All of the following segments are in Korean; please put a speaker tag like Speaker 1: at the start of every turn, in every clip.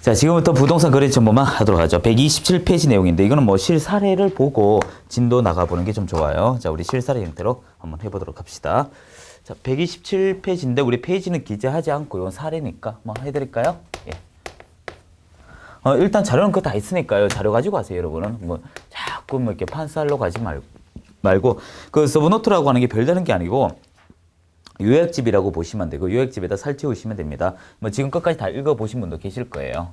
Speaker 1: 자, 지금부터 부동산 거래 정보만 하도록 하죠. 127페이지 내용인데 이거는 뭐 실사례를 보고 진도 나가보는 게 좀 좋아요. 자, 우리 실사례 형태로 한번 해보도록 합시다. 자, 127페이지인데 우리 페이지는 기재하지 않고 이건 사례니까 뭐 해드릴까요? 예. 일단 자료는 그거 다 있으니까요. 자료 가지고 가세요, 여러분은. 뭐 자꾸 뭐 이렇게 판살로 가지 말고 그 서브노트라고 하는 게 별다른 게 아니고 요약집이라고 보시면 되고 요약집에다 살찌우시면 됩니다. 뭐 지금 끝까지 다 읽어보신 분도 계실 거예요.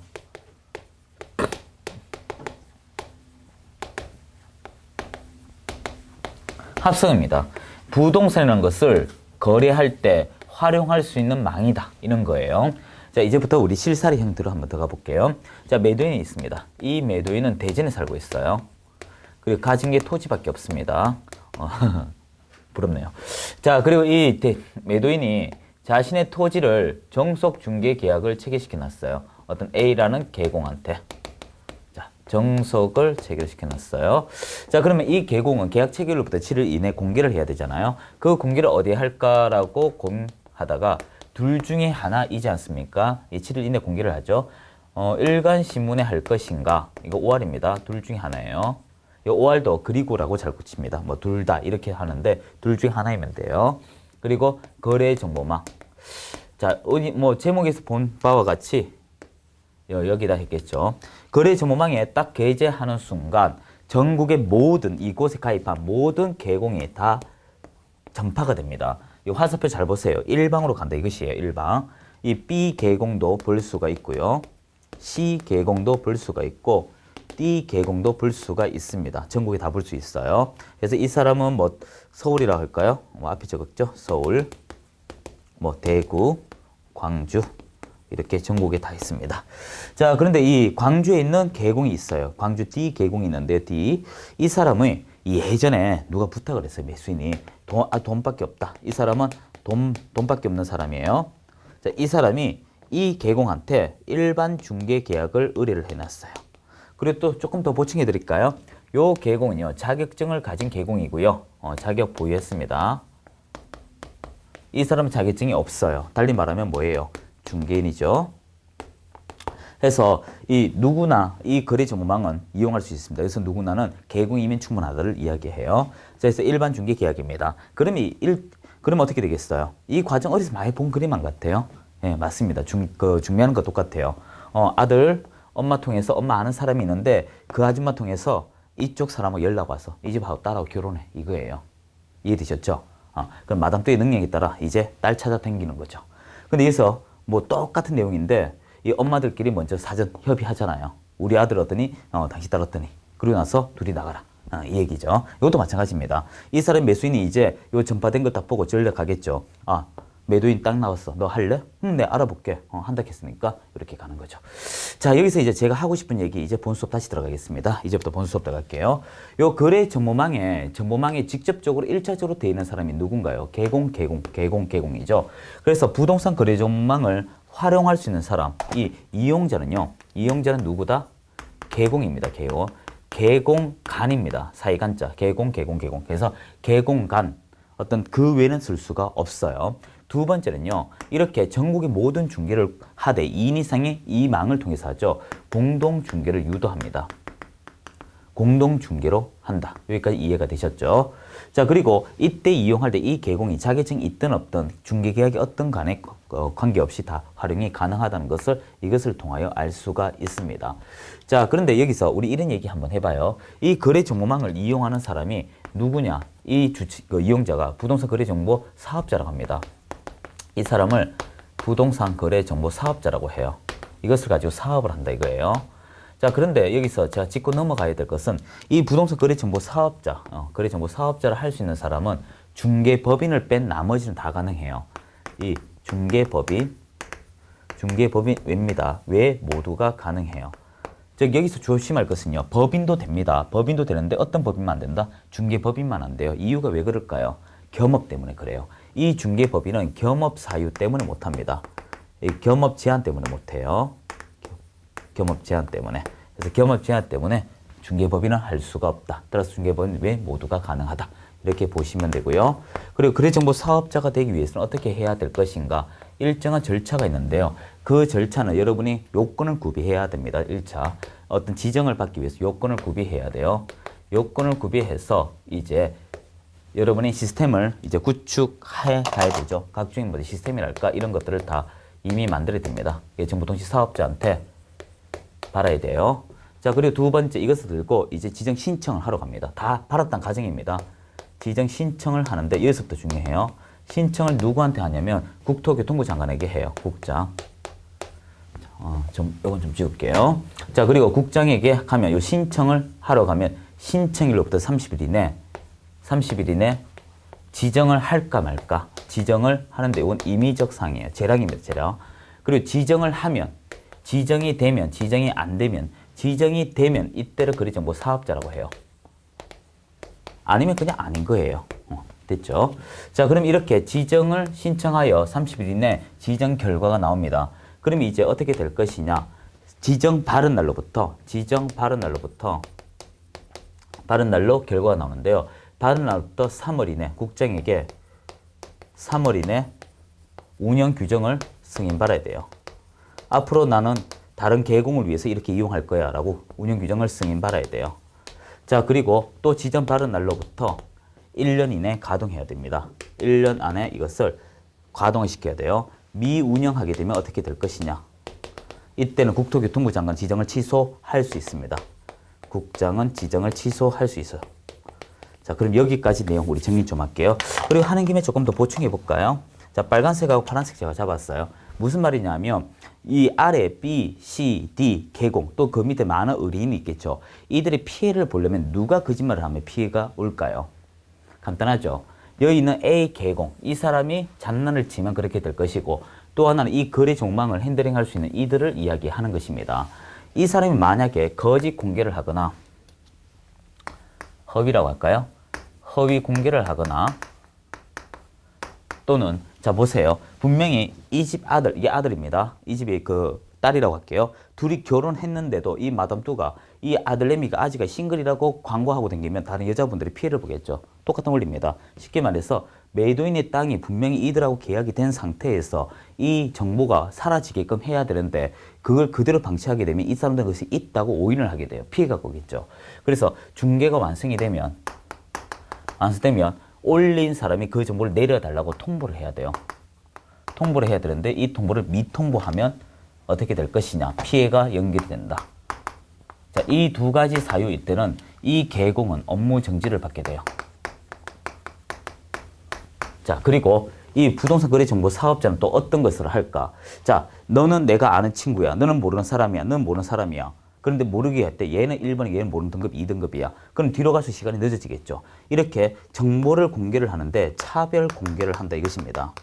Speaker 1: 합성입니다. 부동산이라는 것을 거래할 때 활용할 수 있는 망이다. 이런 거예요. 자, 이제부터 우리 실사례 형태로 한번 들어가 볼게요. 자, 매도인이 있습니다. 이 매도인은 대전에 살고 있어요. 그리고 가진 게 토지밖에 없습니다. 부럽네요. 자, 그리고 이 매도인이 자신의 토지를 정속 중개 계약을 체결시켜 놨어요. 어떤 A라는 계공한테. 자, 정석을 체결시켜 놨어요. 자, 그러면 이 계공은 계약 체결로부터 7일 이내 공개를 해야 되잖아요. 그 공개를 어디에 할까라고 고민하다가 둘 중에 하나이지 않습니까? 이 7일 이내 공개를 하죠. 일간신문에 할 것인가? 이거 5할입니다. 둘 중에 하나예요. 이 5할도 그리고라고 잘 붙입니다. 뭐 둘 다 이렇게 하는데 둘 중에 하나이면 돼요. 그리고 거래 정보망. 자, 뭐 제목에서 본 바와 같이 여기다 했겠죠. 거래 정보망에 딱 게재하는 순간 전국의 모든 이곳에 가입한 모든 계공이 다 전파가 됩니다. 이 화살표 잘 보세요. 1방으로 간다 이것이에요. 1방. 이 B 계공도 볼 수가 있고요. C 계공도 볼 수가 있고 D 계공도 볼 수가 있습니다. 전국에 다 볼 수 있어요. 그래서 이 사람은 뭐 서울이라고 할까요? 뭐 앞에 적었죠? 서울, 뭐 대구, 광주 이렇게 전국에 다 있습니다. 자, 그런데 이 광주에 있는 계공이 있어요. 광주 D 계공이 있는데 D 이 사람의 예전에 누가 부탁을 했어요. 매수인이 돈밖에 없다. 이 사람은 돈밖에 없는 사람이에요. 자, 이 사람이 이 계공한테 일반 중개 계약을 의뢰를 해놨어요. 그리고 또 조금 더 보충해 드릴까요? 요 계공은요, 자격증을 가진 계공이고요. 자격 보유했습니다. 이 사람은 자격증이 없어요. 달리 말하면 뭐예요? 중개인이죠. 그래서 이 누구나 이 거래 정보망은 이용할 수 있습니다. 그래서 누구나는 계공이면 충분하다를 이야기해요. 그래서 일반 중개 계약입니다. 그러면 어떻게 되겠어요? 이 과정 어디서 많이 본 그림만 같아요? 예, 맞습니다. 중매하는 거 똑같아요. 아들, 엄마 통해서 엄마 아는 사람이 있는데 그 아줌마 통해서 이쪽 사람하고 연락 와서 이 집하고 딸하고 결혼해. 이거예요. 이해되셨죠? 그럼 마담또의 능력에 따라 이제 딸 찾아 다니는 거죠. 근데 여기서 뭐 똑같은 내용인데 이 엄마들끼리 먼저 사전 협의하잖아요. 우리 아들 어떠니? 당신 딸 어떠니? 그러고 나서 둘이 나가라. 이 얘기죠. 이것도 마찬가지입니다. 이 사람 매수인이 이제 요 전파된 거 딱 보고 전략하겠죠. 매도인 딱 나왔어. 너 할래? 네, 알아볼게. 한다 했으니까 이렇게 가는 거죠. 자, 여기서 이제 제가 하고 싶은 얘기 이제 본 수업 다시 들어가겠습니다. 이제부터 본 수업 들어갈게요. 요 거래 정보망에 직접적으로 1차적으로 되어 있는 사람이 누군가요? 계공이죠. 그래서 부동산 거래 정보망을 활용할 수 있는 사람, 이 이용자는 누구다? 계공입니다. 계공간입니다. 사이간자. 계공. 그래서 계공간. 어떤 그 외에는 쓸 수가 없어요. 두 번째는요, 이렇게 전국의 모든 중개를 하되 2인 이상의 이 망을 통해서 하죠. 공동 중개를 유도합니다. 공동 중개로 한다. 여기까지 이해가 되셨죠? 자, 그리고 이때 이용할 때 이 계공이 자격증이 있든 없든 중개 계약이 어떤 간에 관계없이 다 활용이 가능하다는 것을 이것을 통하여 알 수가 있습니다. 자, 그런데 여기서 우리 이런 얘기 한번 해봐요. 이 거래 정보망을 이용하는 사람이 누구냐? 이용자가 부동산 거래 정보 사업자라고 합니다. 이 사람을 부동산 거래 정보 사업자라고 해요. 이것을 가지고 사업을 한다 이거예요. 자, 그런데 여기서 제가 짚고 넘어가야 될 것은 이 부동산 거래 정보 사업자, 거래 정보 사업자를 할 수 있는 사람은 중개법인을 뺀 나머지는 다 가능해요. 이 중개법인입니다. 왜 모두가 가능해요? 즉 여기서 조심할 것은요. 법인도 됩니다. 법인도 되는데 어떤 법인만 안 된다? 중개법인만 안 돼요. 이유가 왜 그럴까요? 겸업 때문에 그래요. 이 중개법인은 겸업 사유 때문에 못합니다. 이 겸업 제한 때문에 못해요. 겸업 제한 때문에. 그래서 겸업 제한 때문에 중개법인은 할 수가 없다. 따라서 중개법인 왜 모두가 가능하다. 이렇게 보시면 되고요. 그리고 거래정보 사업자가 되기 위해서는 어떻게 해야 될 것인가? 일정한 절차가 있는데요. 그 절차는 여러분이 요건을 구비해야 됩니다. 1차. 어떤 지정을 받기 위해서 요건을 구비해야 돼요. 요건을 구비해서 이제 여러분이 시스템을 이제 구축해 가야 되죠. 각종의 뭐 시스템이랄까 이런 것들을 다 이미 만들어야 됩니다. 정보통신 사업자한테 받아야 돼요. 자, 그리고 두 번째 이것을 들고 이제 지정 신청을 하러 갑니다. 다 받았다는 가정입니다. 지정 신청을 하는데 여기서부터 중요해요. 신청을 누구한테 하냐면 국토교통부 장관에게 해요. 국장. 요건 좀 지울게요. 자, 그리고 국장에게 하면 요 신청을 하러 가면 신청일로부터 30일 이내 지정을 할까 말까. 지정을 하는데 이건 임의적 사항이에요. 재량입니다. 재량. 그리고 지정을 하면 지정이 되면 지정이 안 되면 지정이 되면 이때를 거래정보 사업자라고 해요. 아니면 그냥 아닌 거예요. 됐죠? 자, 그럼 이렇게 지정을 신청하여 30일 이내 지정 결과가 나옵니다. 그럼 이제 어떻게 될 것이냐? 지정 바른 날로부터 바른 날로 결과가 나오는데요. 바른 날부터 3월 이내 국장에게 3월 이내 운영 규정을 승인받아야 돼요. 앞으로 나는 다른 계공을 위해서 이렇게 이용할 거야 라고 운영 규정을 승인받아야 돼요. 자, 그리고 또 지정 바른 날로부터 1년 이내 가동해야 됩니다. 1년 안에 이것을 가동을 시켜야 돼요. 미운영하게 되면 어떻게 될 것이냐? 이때는 국토교통부 장관 지정을 취소할 수 있습니다. 국장은 지정을 취소할 수 있어요. 자, 그럼 여기까지 내용 우리 정리 좀 할게요. 그리고 하는 김에 조금 더 보충해 볼까요? 자, 빨간색하고 파란색 제가 잡았어요. 무슨 말이냐면 이 아래 B, C, D 계공 또 그 밑에 많은 의뢰인이 있겠죠. 이들의 피해를 보려면 누가 거짓말을 하면 피해가 올까요? 간단하죠. 여기 있는 A 계공 이 사람이 장난을 치면 그렇게 될 것이고 또 하나는 이 거래 정망을 핸들링할 수 있는 이들을 이야기하는 것입니다. 이 사람이 만약에 거짓 공개를 하거나 허위라고 할까요? 허위 공개를 하거나 또는 자 보세요. 분명히 이 집 아들, 이게 아들입니다. 이 집이 그 딸이라고 할게요. 둘이 결혼했는데도 이 마담 뚜가 이 아들내미가 아직은 싱글이라고 광고하고 다니면 다른 여자분들이 피해를 보겠죠. 똑같은 원리입니다. 쉽게 말해서 매도인의 땅이 분명히 이들하고 계약이 된 상태에서 이 정보가 사라지게끔 해야 되는데 그걸 그대로 방치하게 되면 이 사람들은 그것이 있다고 오인을 하게 돼요. 피해가 오겠죠. 그래서 중개가 완성되면 올린 사람이 그 정보를 내려달라고 통보를 해야 돼요. 통보를 해야 되는데 이 통보를 미통보하면 어떻게 될 것이냐. 피해가 연결된다. 자, 이 두 가지 사유일 때는 이 계공은 업무 정지를 받게 돼요. 자, 그리고 이 부동산 거래 정보 사업자는 또 어떤 것을 할까? 자, 너는 내가 아는 친구야. 너는 모르는 사람이야. 너는 모르는 사람이야. 그런데 모르게 할 때 얘는 1번이고 얘는 모르는 등급 2등급이야. 그럼 뒤로 갈수록 시간이 늦어지겠죠. 이렇게 정보를 공개를 하는데 차별 공개를 한다 이것입니다.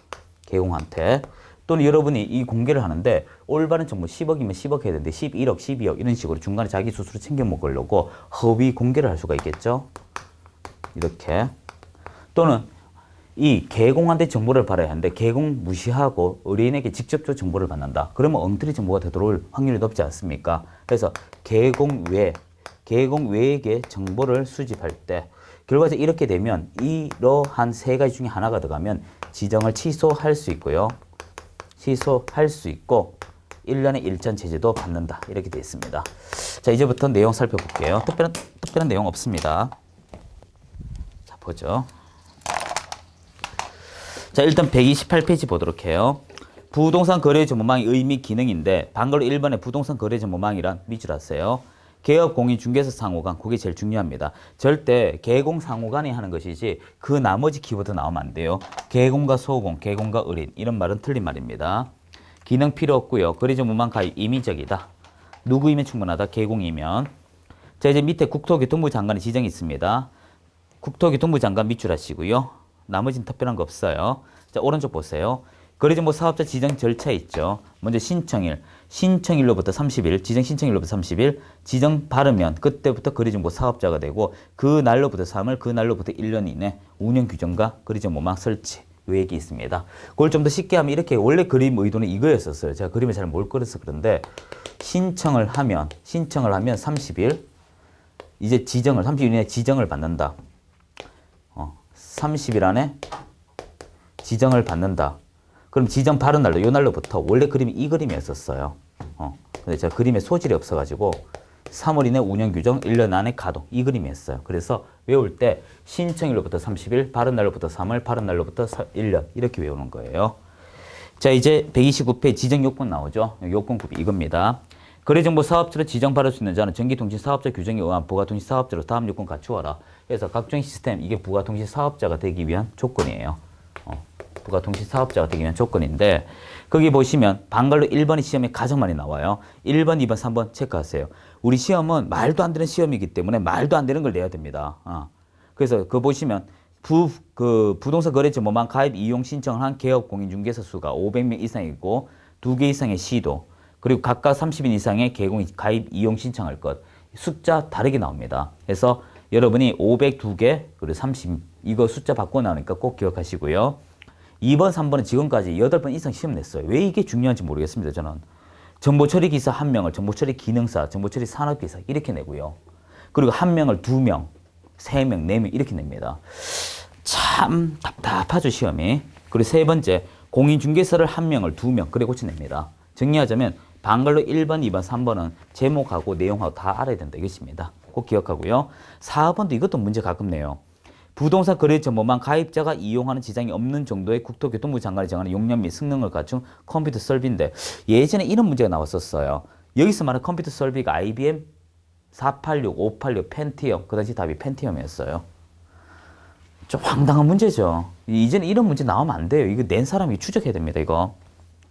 Speaker 1: 계공한테. 또는 여러분이 이 공개를 하는데 올바른 정보 10억이면 10억 해야 되는데 11억, 12억 이런 식으로 중간에 자기 스스로 챙겨 먹으려고 허위 공개를 할 수가 있겠죠. 이렇게. 또는 이 계공한테 정보를 받아야 하는데 계공 무시하고 의뢰인에게 직접적으로 정보를 받는다. 그러면 엉터리 정보가 되돌아올 확률이 높지 않습니까? 그래서 계공 외에게 정보를 수집할 때 결과적으로 이렇게 되면 이러한 세 가지 중에 하나가 들어가면 지정을 취소할 수 있고요. 취소할 수 있고 1년의 일전 제재도 받는다. 이렇게 되어 있습니다. 자, 이제부터 내용 살펴볼게요. 특별한 내용 없습니다. 자, 보죠. 자, 일단 128페이지 보도록 해요. 부동산 거래 정보망의 의미 기능인데 방금 1번에 부동산 거래 정보망이란 밑줄 하세요. 개업 공인 중개사 상호간 그게 제일 중요합니다. 절대 개공 상호간이 하는 것이지 그 나머지 키워드 나오면 안 돼요. 개공과 소공, 개공과 의뢰인 이런 말은 틀린 말입니다. 기능 필요 없고요. 거래 정보망 가입 임의적이다. 누구이면 충분하다. 개공이면. 자, 이제 밑에 국토교통부 장관의 지정이 있습니다. 국토교통부 장관 밑줄 하시고요. 나머지는 특별한 거 없어요. 자, 오른쪽 보세요. 거래정보 사업자 지정 절차 있죠. 먼저 신청일로부터 30일, 지정 신청일로부터 30일, 지정 받으면 그때부터 거래정보 사업자가 되고 그 날로부터 3월, 그 날로부터 1년 이내 운영 규정과 거래정보망 설치 요약이 있습니다. 그걸 좀 더 쉽게 하면 이렇게 원래 그림 의도는 이거였었어요. 제가 그림을 잘 못 그려서 그런데 신청을 하면 30일, 이제 30일 이내 지정을 받는다. 30일 안에 지정을 받는다. 그럼 지정 바른 날로, 요 날로부터 원래 그림이 이 그림이었었어요. 근데 제가 그림에 소질이 없어가지고 3월 이내 운영 규정 1년 안에 가동 이 그림이었어요. 그래서 외울 때 신청일로부터 30일, 바른 날로부터 3월, 바른 날로부터 1년 이렇게 외우는 거예요. 자, 이제 129페이지 지정 요건 나오죠. 요건급이 이겁니다. 거래정보 사업자로 지정받을 수 있는 자는 전기통신 사업자 규정에 의한 부가통신 사업자로 다음 요건 갖추어라. 그래서 각종 시스템 이게 부가통신 사업자가 되기 위한 조건이에요. 부가통신 사업자가 되기 위한 조건인데 거기 보시면 방갈로 1번이 시험에 가장 많이 나와요. 1번, 2번, 3번 체크하세요. 우리 시험은 말도 안 되는 시험이기 때문에 말도 안 되는 걸 내야 됩니다. 그래서 그거 보시면 부동산 거래정보망 가입 이용 신청을 한 개업 공인중개사 수가 500명 이상이고 2개 이상의 시도 그리고 각각 30인 이상의 개공 가입 이용 신청할 것 숫자 다르게 나옵니다. 그래서 여러분이 502개 그리고 30 이거 숫자 바꿔 나오니까 꼭 기억하시고요. 2번, 3번은 지금까지 8번 이상 시험 냈어요. 왜 이게 중요한지 모르겠습니다. 저는 정보처리 기사 1명을 정보처리 기능사, 정보처리 산업기사 이렇게 내고요. 그리고 1명을 2명, 3명, 4명 이렇게 냅니다. 참 답답하죠 시험이. 그리고 세 번째 공인중개사를 1명을 2명 그래 고쳐냅니다. 정리하자면 방글로 1번, 2번, 3번은 제목하고 내용하고 다 알아야 된다 이것입니다. 꼭 기억하고요. 4번도 이것도 문제 가끔 내요. 부동산 거래정보망 가입자가 이용하는 지장이 없는 정도의 국토교통부 장관이 정하는 용량 및 성능을 갖춘 컴퓨터 설비인데 예전에 이런 문제가 나왔었어요. 여기서 말하는 컴퓨터 설비가 IBM 486, 586, 펜티엄 그 당시 답이 펜티엄이었어요. 좀 황당한 문제죠. 이제는 이런 문제 나오면 안 돼요. 이거 낸 사람이 추적해야 됩니다. 이거.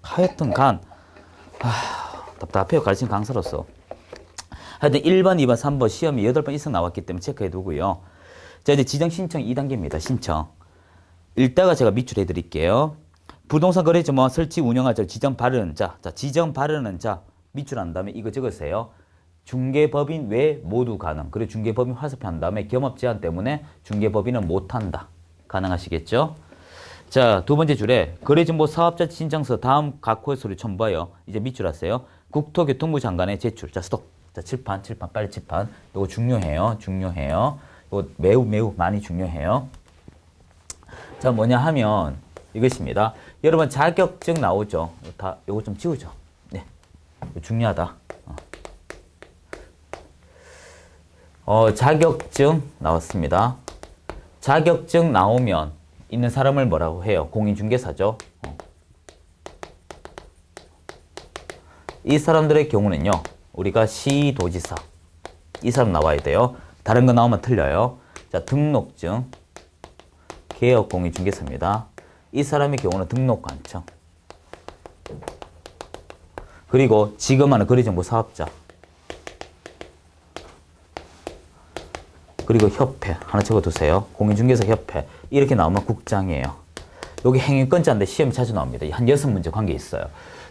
Speaker 1: 하여튼 답답해요. 가르치는 강사로서. 하여튼 1번, 2번, 3번 시험이 8번 이상 나왔기 때문에 체크해 두고요. 자, 이제 지정 신청 2단계입니다. 신청. 읽다가 제가 밑줄 해드릴게요. 부동산 거래정보 설치 운영할 자 지정 바르는 자. 자, 지정 바르는 자 밑줄 한 다음에 이거 적으세요. 중개법인 외 모두 가능. 그리고 중개법인 화살표한 다음에 겸업 제한 때문에 중개법인은 못한다. 가능하시겠죠? 자, 두 번째 줄에 거래정보 사업자 신청서 다음 각 코스를 첨부하여 이제 밑줄 하세요. 국토교통부 장관의 제출. 자, 스톱. 자, 칠판 빨리 칠판. 이거 중요해요. 이거 매우 많이 중요해요. 자, 뭐냐 하면 이것입니다. 여러분 자격증 나오죠? 이거 좀 지우죠. 네, 이거 중요하다. 자격증 나왔습니다. 자격증 나오면 있는 사람을 뭐라고 해요? 공인중개사죠. 이 사람들의 경우는요. 우리가 시도지사 이 사람 나와야 돼요. 다른 거 나오면 틀려요. 자, 등록증 개업공인중개사입니다. 이 사람의 경우는 등록관청 그리고 지금 하는 거래정보 사업자 그리고 협회 하나 적어두세요. 공인중개사 협회 이렇게 나오면 국장이에요. 여기 행위권자인데 시험이 자주 나옵니다. 한 6문제 관계 있어요.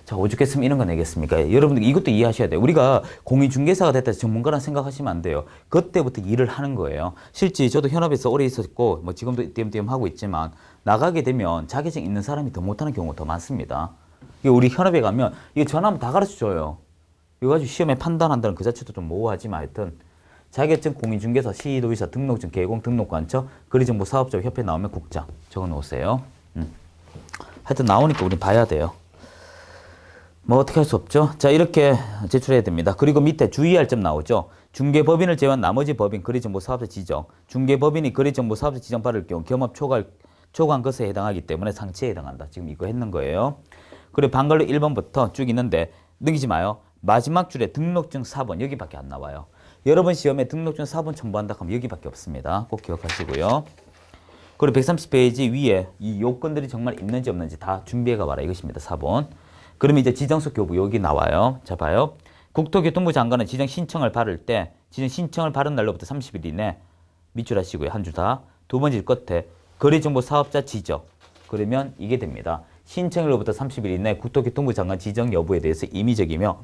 Speaker 1: 자, 오죽했으면 이런 거 내겠습니까? 여러분들 이것도 이해하셔야 돼요. 우리가 공인중개사가 됐다 해서 전문가란 생각하시면 안 돼요. 그때부터 일을 하는 거예요. 실제 저도 현업에서 오래 있었고 뭐 지금도 띄엄띄엄 하고 있지만 나가게 되면 자격증 있는 사람이 더 못하는 경우가 더 많습니다. 우리 현업에 가면 이거 전화하면 다 가르쳐줘요. 이거 가지고 시험에 판단한다는 그 자체도 좀 모호하지만 하여튼 자격증 공인중개사 시도지사 등록증 개공 등록관청 거래정보 사업자 협회 나오면 국장 적어놓으세요. 하여튼 나오니까 우리 봐야 돼요. 뭐 어떻게 할 수 없죠. 자, 이렇게 제출해야 됩니다. 그리고 밑에 주의할 점 나오죠. 중개법인을 제외한 나머지 법인 거래정보 사업자 지정. 중개법인이 거래정보 사업자 지정 받을 경우 겸업 초과한 것에 해당하기 때문에 상치에 해당한다. 지금 이거 했는 거예요. 그리고 방갈로 1번부터 쭉 있는데 넘기지 마요. 마지막 줄에 등록증 4번 여기밖에 안 나와요. 여러분 시험에 등록증 4번 첨부한다 하면 여기밖에 없습니다. 꼭 기억하시고요. 그리고 130페이지 위에 이 요건들이 정말 있는지 없는지 다 준비해 가봐라 이것입니다. 4번. 그러면 이제 지정석 교부 여기 나와요. 자, 봐요. 국토교통부 장관은 지정 신청을 받을 때 지정 신청을 받은 날로부터 30일 이내 밑줄 하시고요. 한 줄 다. 두 번째 끝에 거래정보 사업자 지정. 그러면 이게 됩니다. 신청일로부터 30일 이내 국토교통부 장관 지정 여부에 대해서 임의적이며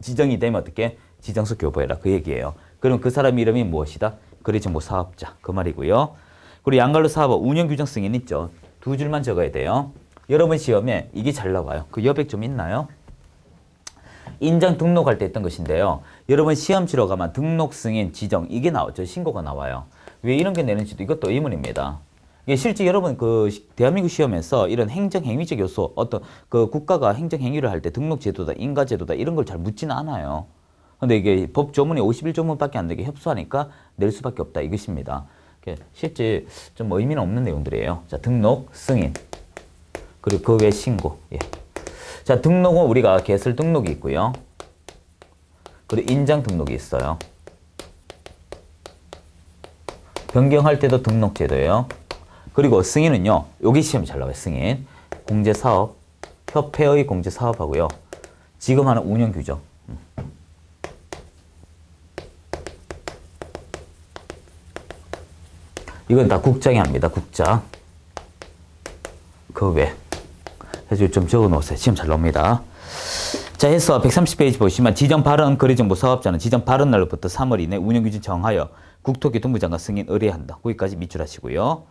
Speaker 1: 지정이 되면 어떻게? 지정석 교부해라. 그 얘기예요. 그럼 그 사람 이름이 무엇이다? 거래정보 사업자. 그 말이고요. 그리고 양갈로 사업은 운영규정 승인 있죠. 두 줄만 적어야 돼요. 여러분 시험에 이게 잘 나와요. 그 여백 좀 있나요? 인장 등록할 때 했던 것인데요. 여러분 시험 치러 가면 등록 승인 지정 이게 나오죠. 신고가 나와요. 왜 이런 게 내는지도 이것도 의문입니다. 이게 실제 여러분 그 대한민국 시험에서 이런 행정 행위적 요소 어떤 그 국가가 행정 행위를 할 때 등록 제도다 인가 제도다 이런 걸 잘 묻지는 않아요. 근데 이게 법 조문이 51조문밖에 안 되게 협소하니까 낼 수밖에 없다 이것입니다. 실제 좀 의미는 없는 내용들이에요. 자, 등록, 승인, 그리고 그 외 신고. 예. 자, 등록은 우리가 개설 등록이 있고요. 그리고 인장 등록이 있어요. 변경할 때도 등록 제도예요. 그리고 승인은요. 여기 시험이 잘 나와요. 승인. 공제사업, 협회의 공제사업하고요. 지금 하는 운영규정. 이건 다 국장이 합니다. 국장. 그 외. 해서 좀 적어 놓으세요. 시험 잘 나옵니다. 자, 해서 130페이지 보시면 지정 발언 거래정보 사업자는 지정 발언 날로부터 3월 이내 운영규정 정하여 국토교통부 장관 승인 의뢰한다. 거기까지 밑줄하시고요.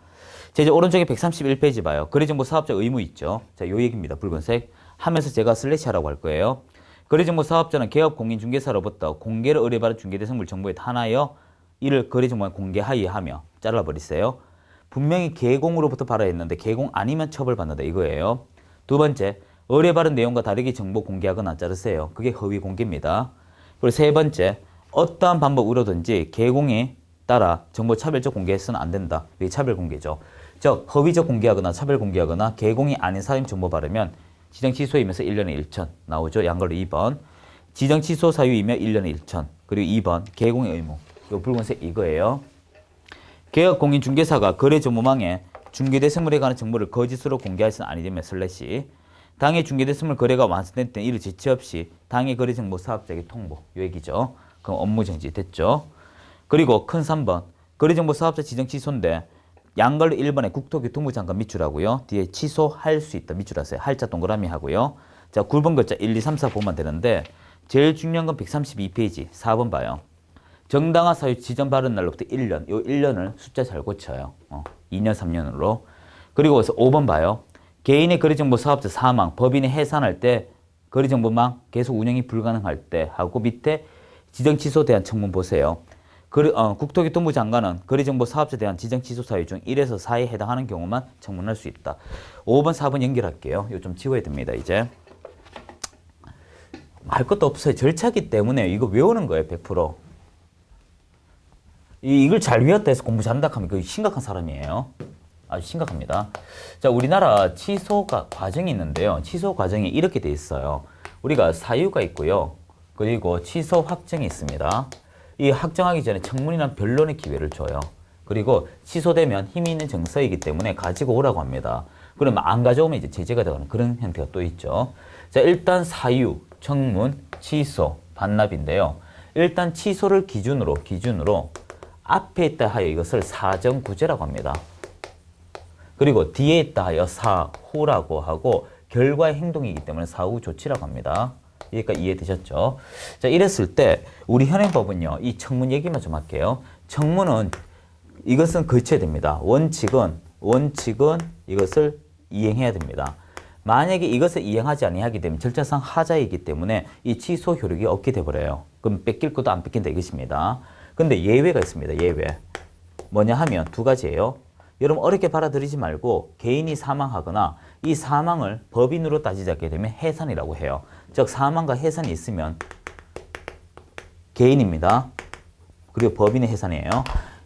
Speaker 1: 자, 이제 오른쪽에 131페이지 봐요. 거래정보 사업자 의무 있죠. 자, 요 얘기입니다. 붉은색. 하면서 제가 슬래시 하라고 할 거예요. 거래정보 사업자는 개업 공인중개사로부터 공개를 의뢰받은 중개대상물 정보에 한하여 이를 거래정보에 공개하여 하며 잘라버리세요. 분명히 개공으로부터 발화했는데 개공 아니면 처벌받는다 이거예요. 두 번째, 의뢰받은 내용과 다르게 정보 공개하거나 자르세요. 그게 허위 공개입니다. 그리고 세 번째, 어떠한 방법으로든지 개공에 따라 정보 차별적 공개해서는 안 된다. 이게 차별 공개죠. 즉 허위적 공개하거나 차별 공개하거나 개공이 아닌 사유 정보 바르면 지정 취소이면서 1년에 1천 나오죠. 양걸로 2번. 지정 취소 사유이며 1년에 1천. 그리고 2번 개공의 의무. 요 붉은색 이거예요. 개업 공인 중개사가 거래 정보망에 중개대상물에 관한 정보를 거짓으로 공개해서는 아니 되면 슬래시. 당해 중개대상물 거래가 완성된 때 이를 지체 없이 당해 거래 정보 사업자에게 통보. 요 얘기죠. 그럼 업무 정지 됐죠. 그리고 큰 3번. 거래 정보 사업자 지정 취소인데 양걸로 1번에 국토교통부 장관 밑줄하고요. 뒤에 취소할 수 있다 밑줄하세요. 할자 동그라미 하고요. 자, 9번 글자 1, 2, 3, 4 보면 되는데 제일 중요한 건 132페이지 4번 봐요. 정당한 사유 지정 발언 날로부터 1년. 요 1년을 숫자 잘 고쳐요. 2년, 3년으로. 그리고 5번 봐요. 개인의 거래정보 사업자 사망, 법인이 해산할 때 거래정보망 계속 운영이 불가능할 때 하고 밑에 지정 취소에 대한 청문 보세요. 국토교통부 장관은 거래정보 사업자에 대한 지정 취소 사유 중 1에서 4에 해당하는 경우만 청문할 수 있다. 5번, 4번 연결할게요. 이거 좀 지워야 됩니다, 이제. 할 것도 없어요. 절차기 때문에 이거 외우는 거예요, 100%. 이걸 잘 외웠다 해서 공부 잘한다 하면 그 심각한 사람이에요. 아주 심각합니다. 자, 우리나라 취소가 과정이 있는데요. 취소 과정이 이렇게 돼 있어요. 우리가 사유가 있고요. 그리고 취소 확정이 있습니다. 이 확정하기 전에 청문이나 변론의 기회를 줘요. 그리고 취소되면 힘이 있는 정서이기 때문에 가지고 오라고 합니다. 그러면 안 가져오면 이제 제재가 되는 그런 형태가 또 있죠. 자, 일단 사유, 청문, 취소, 반납인데요. 일단 취소를 기준으로 앞에 있다 하여 이것을 사정구제라고 합니다. 그리고 뒤에 있다 하여 사후라고 하고 결과의 행동이기 때문에 사후 조치라고 합니다. 여기까지 이해되셨죠? 자, 이랬을 때 우리 현행법은요. 이 청문 얘기만 좀 할게요. 청문은 이것은 거쳐야 됩니다. 원칙은 이것을 이행해야 됩니다. 만약에 이것을 이행하지 아니하게 되면 절차상 하자이기 때문에 이 취소 효력이 없게 돼버려요. 그럼 뺏길 것도 안 뺏긴다 이것입니다. 근데 예외가 있습니다. 예외. 뭐냐 하면 두 가지예요. 여러분 어렵게 받아들이지 말고 개인이 사망하거나 이 사망을 법인으로 따지자게 되면 해산이라고 해요. 즉 사망과 해산이 있으면 개인입니다. 그리고 법인의 해산이에요.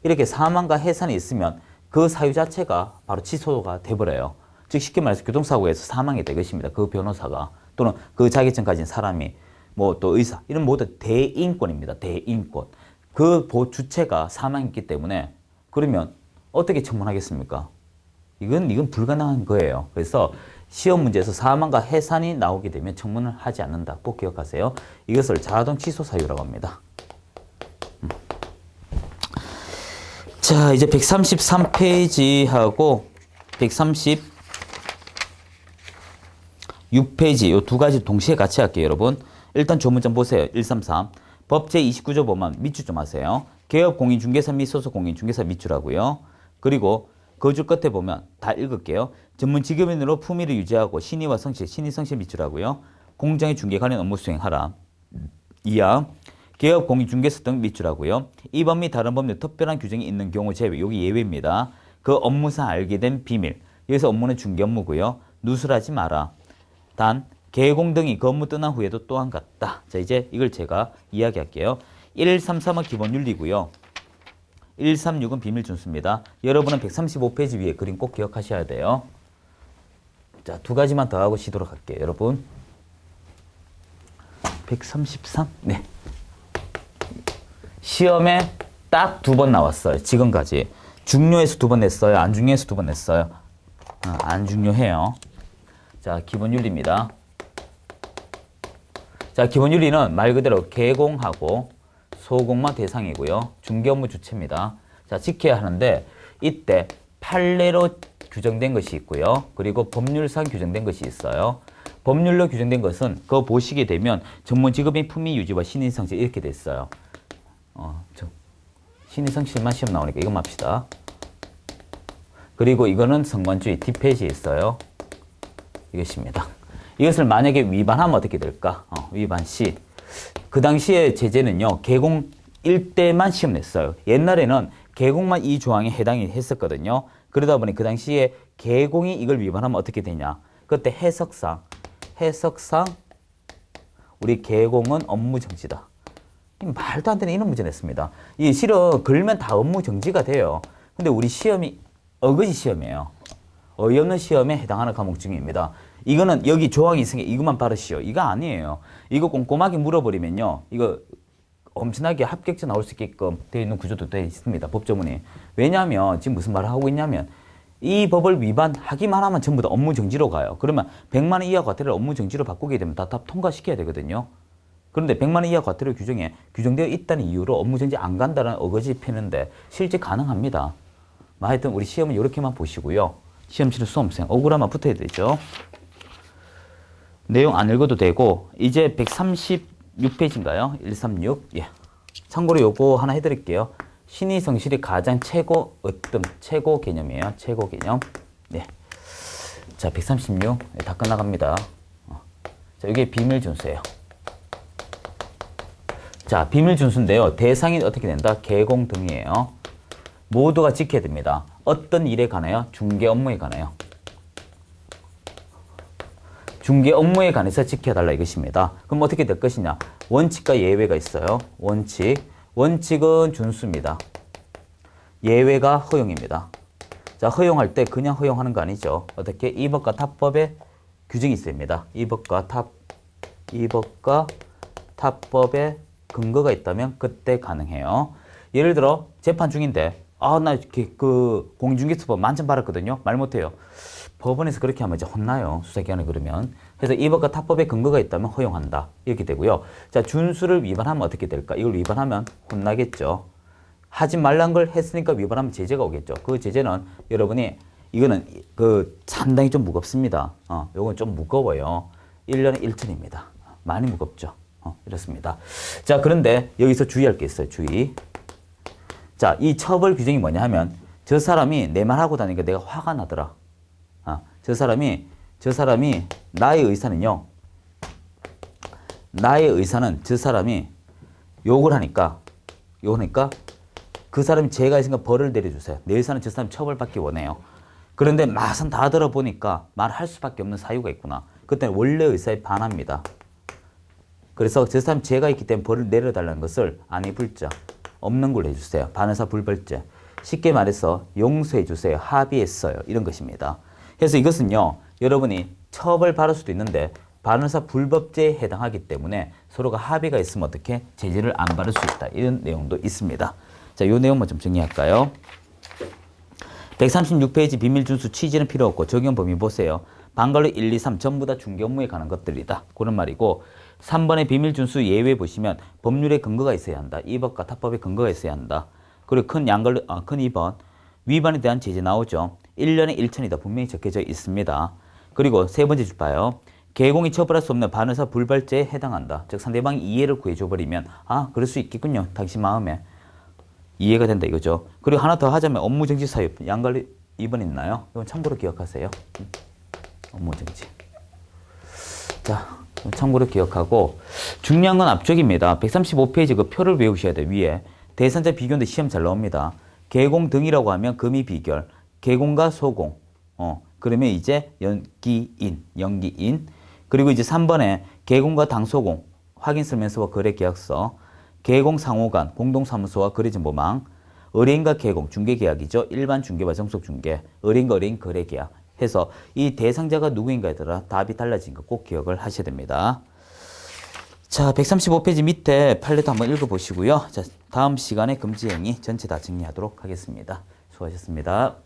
Speaker 1: 이렇게 사망과 해산이 있으면 그 사유 자체가 바로 취소가 돼버려요. 즉 쉽게 말해서 교통사고에서 사망했다 이것입니다. 그 변호사가 또는 그 자격증 가진 사람이 뭐 또 의사 이런 모두 대인권입니다. 대인권. 그 주체가 사망했기 때문에 그러면 어떻게 청문하겠습니까? 이건 불가능한 거예요. 그래서 시험 문제에서 사망과 해산이 나오게 되면 청문을 하지 않는다. 꼭 기억하세요. 이것을 자동 취소 사유라고 합니다. 자, 이제 133페이지하고 136페이지 이 두 가지 동시에 같이 할게요, 여러분. 일단 조문점 보세요. 133. 법 제29조 보면 밑줄 좀 하세요. 개업 공인중개사 및 소속 공인중개사 밑줄하고요. 그리고 그 줄 끝에 보면 다 읽을게요. 전문 직업인으로 품위를 유지하고 신의와 성실, 신의 성실 밑줄하고요. 공장의 중개 관련 업무 수행하라. 2항 개업 공인중개사 등 밑줄하고요. 이 법 및 다른 법률 특별한 규정이 있는 경우 제외. 여기 예외입니다. 그 업무상 알게 된 비밀. 여기서 업무는 중개 업무고요. 누설하지 마라. 단 개공 등이 그 업무 떠난 후에도 또한 같다. 자, 이제 이걸 제가 이야기할게요. 133은 기본 윤리고요. 136은 비밀 준수입니다. 여러분은 135페이지 위에 그림 꼭 기억하셔야 돼요. 자, 두 가지만 더 하고 쉬도록 할게요, 여러분. 133? 네. 시험에 딱 2번 나왔어요. 지금까지. 중요해서 2번 냈어요? 안 중요해서 2번 냈어요? 안 중요해요. 자, 기본 윤리입니다. 자, 기본 윤리는 말 그대로 개공하고 소공만 대상이고요. 중개 업무 주체입니다. 자, 지켜야 하는데 이때 판례로 규정된 것이 있고요. 그리고 법률상 규정된 것이 있어요. 법률로 규정된 것은 그거 보시게 되면 전문 직업인 품위 유지와 신인성실 이렇게 돼 있어요. 신인성실만 시험 나오니까 이것만 합시다. 그리고 이거는 성관주의 뒷페이지에 있어요. 이것입니다. 이것을 만약에 위반하면 어떻게 될까? 위반 시. 그 당시에 제재는요, 개공일 때만 시험 냈어요. 옛날에는 개공만 이 조항에 해당이 했었거든요. 그러다 보니 그 당시에 개공이 이걸 위반하면 어떻게 되냐. 그때 해석상 우리 개공은 업무 정지다. 말도 안 되는 이런 문제 냈습니다. 이 실은 걸면 다 업무 정지가 돼요. 근데 우리 시험이 어거지 시험이에요. 어이없는 시험에 해당하는 과목 중입니다. 이거는 여기 조항이 있으니까 이것만 바르시오. 이거 아니에요. 이거 꼼꼼하게 물어버리면요. 이거 엄청나게 합격자 나올 수 있게끔 되어 있는 구조도 되어 있습니다. 법조문이. 왜냐하면 지금 무슨 말을 하고 있냐면 이 법을 위반하기만 하면 전부 다 업무 정지로 가요. 그러면 100만 원 이하 과태료를 업무 정지로 바꾸게 되면 다 통과시켜야 되거든요. 그런데 100만 원 이하 과태료 규정에 규정되어 있다는 이유로 업무 정지 안 간다는 어거지 펴는데 실제 가능합니다. 하여튼 우리 시험은 이렇게만 보시고요. 시험 치는 수험생 억울하면 붙어야 되죠. 내용 안 읽어도 되고 이제 136페이지인가요? 136. 예. 참고로 요거 하나 해드릴게요. 신의 성실이 가장 최고 최고 개념이에요. 최고 개념. 네. 자, 136. 네, 다 끝나갑니다. 자, 이게 비밀 준수예요. 자, 비밀 준수인데요. 대상이 어떻게 된다? 개공 등이에요. 모두가 지켜야 됩니다. 어떤 일에 관하여? 중개 업무에 관하여. 중개 업무에 관해서 지켜달라 이것입니다. 그럼 어떻게 될 것이냐? 원칙과 예외가 있어요. 원칙은 준수입니다. 예외가 허용입니다. 자, 허용할 때 그냥 허용하는 거 아니죠. 어떻게? 이 법과 타법에 규정이 있습니다. 이 법과 타법에 근거가 있다면 그때 가능해요. 예를 들어 재판 중인데 나 그 공인중개사법 만점 받았거든요. 말 못해요. 법원에서 그렇게 하면 이제 혼나요. 수사기관에 그러면. 그래서 이 법과 타법에 근거가 있다면 허용한다. 이렇게 되고요. 자, 준수를 위반하면 어떻게 될까? 이걸 위반하면 혼나겠죠. 하지 말란 걸 했으니까 위반하면 제재가 오겠죠. 그 제재는 여러분이 이거는 그 상당히 좀 무겁습니다. 요건 좀 무거워요. 1년에 1천입니다. 많이 무겁죠. 이렇습니다. 자, 그런데 여기서 주의할 게 있어요. 주의. 자, 이 처벌 규정이 뭐냐 하면 저 사람이 내 말 하고 다니니까 내가 화가 나더라. 저 사람이 나의 의사는 저 사람이 욕을 하니까 그 사람이 죄가 있으니까 벌을 내려주세요. 내 의사는 저 사람 처벌받기 원해요. 그런데 막상 다 들어보니까 말할 수밖에 없는 사유가 있구나. 그때는 원래 의사에 반합니다. 그래서 저 사람 죄가 있기 때문에 벌을 내려달라는 것을 아니 불자 없는 걸로 해주세요. 반의사 불벌죄. 쉽게 말해서 용서해주세요. 합의했어요. 이런 것입니다. 그래서 이것은요, 여러분이 처벌받을 수도 있는데 반의사 불법죄에 해당하기 때문에 서로가 합의가 있으면 어떻게 제재를 안 받을 수 있다. 이런 내용도 있습니다. 자, 이 내용만 좀 정리할까요? 136페이지 비밀준수 취지는 필요 없고 적용 범위 보세요. 방관로 1, 2, 3 전부 다 중개 업무에 관한 것들이다. 그런 말이고 3번의 비밀준수 예외 보시면 법률에 근거가 있어야 한다. 이 법과 타법에 근거가 있어야 한다. 그리고 큰 2번 위반에 대한 제재 나오죠. 1년에 1천이다. 분명히 적혀져 있습니다. 그리고 세 번째 줄 봐요. 개공이 처벌할 수 없는 반의사 불벌죄에 해당한다. 즉 상대방이 이해를 구해줘버리면 그럴 수 있겠군요. 당신 마음에. 이해가 된다 이거죠. 그리고 하나 더 하자면 업무정지 사유. 양관리 2번 있나요? 이건 참고로 기억하세요. 업무정지. 자, 참고로 기억하고 중요한 건 앞쪽입니다. 135페이지 그 표를 외우셔야 돼요. 위에. 대상자 비교인데 시험 잘 나옵니다. 개공 등이라고 하면 금이 비결. 개공과 소공. 그러면 이제 연기인. 그리고 이제 3번에 개공과 당소공, 확인설명서와 거래계약서, 개공 상호간, 공동사무소와 거래정보망, 의뢰인과 개공, 중개계약이죠. 일반 중개와 정속중개, 의뢰인과 의뢰인 거래계약 해서 이 대상자가 누구인가에 따라 답이 달라진 거 꼭 기억을 하셔야 됩니다. 자, 135페이지 밑에 판례도 한번 읽어보시고요. 자, 다음 시간에 금지행위 전체 다 정리하도록 하겠습니다. 수고하셨습니다.